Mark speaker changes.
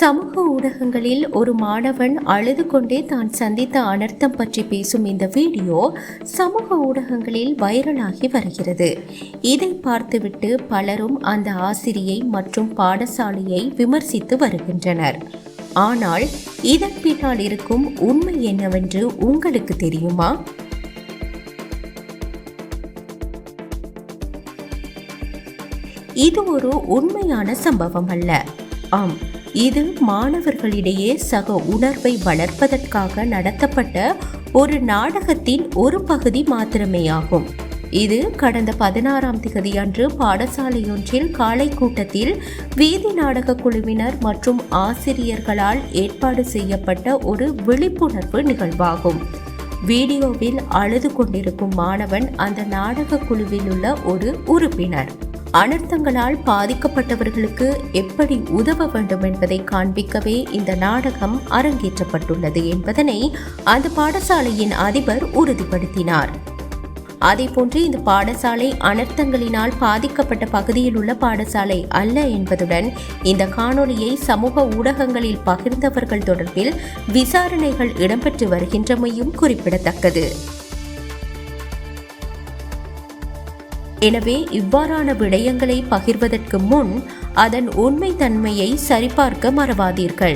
Speaker 1: சமூக ஊடகங்களில் ஒரு மாணவன் அழுது கொண்டே தான் சந்தித்த அனர்த்தம் பற்றி பேசும் இந்த வீடியோ சமூக ஊடகங்களில் வைரலாகி வருகிறது. இதை பார்த்துவிட்டு பலரும் அந்த ஆசிரியை மற்றும் பாடசாலையை விமர்சித்து வருகின்றனர். ஆனால் இதன் பின்னால் இருக்கும் உண்மை என்னவென்று உங்களுக்கு தெரியுமா? இது ஒரு உண்மையான சம்பவம் அல்ல. ஆம், இது மாணவர்களிடையே சக உணர்வை வளர்ப்பதற்காக நடத்தப்பட்ட ஒரு நாடகத்தின் ஒரு பகுதி மாத்திரமே ஆகும். இது கடந்த 16ஆம் தேதி அன்று பாடசாலையொன்றில் காலை கூட்டத்தில் வீதி நாடக குழுவினர் மற்றும் ஆசிரியர்களால் ஏற்பாடு செய்யப்பட்ட ஒரு விழிப்புணர்வு நிகழ்வாகும். வீடியோவில் அழுது கொண்டிருக்கும் மாணவன் அந்த நாடக குழுவில் உள்ள ஒரு உறுப்பினர். அனர்த்தங்களால் பாதிக்கப்பட்டவர்களுக்கு எப்படி உதவ வேண்டும் என்பதை காண்பிக்கவே இந்த நாடகம் அரங்கேற்றப்பட்டுள்ளது என்பதனை அந்த பாடசாலையின் அதிபர் உறுதிப்படுத்தினார். அதேபோன்று இந்த பாடசாலை அனர்த்தங்களினால் பாதிக்கப்பட்ட பகுதியில் உள்ள பாடசாலை அல்ல என்பதுடன் இந்த காணொளியை சமூக ஊடகங்களில் பகிர்ந்தவர்கள் தொடர்பில் விசாரணைகள் இடம்பெற்று வருகின்றமையும் குறிப்பிடத்தக்கது. எனவே இவ்வாறான விடயங்களை பகிர்வதற்கு முன் அதன் உண்மை தன்மையை சரிபார்க்க மறவாதீர்கள்.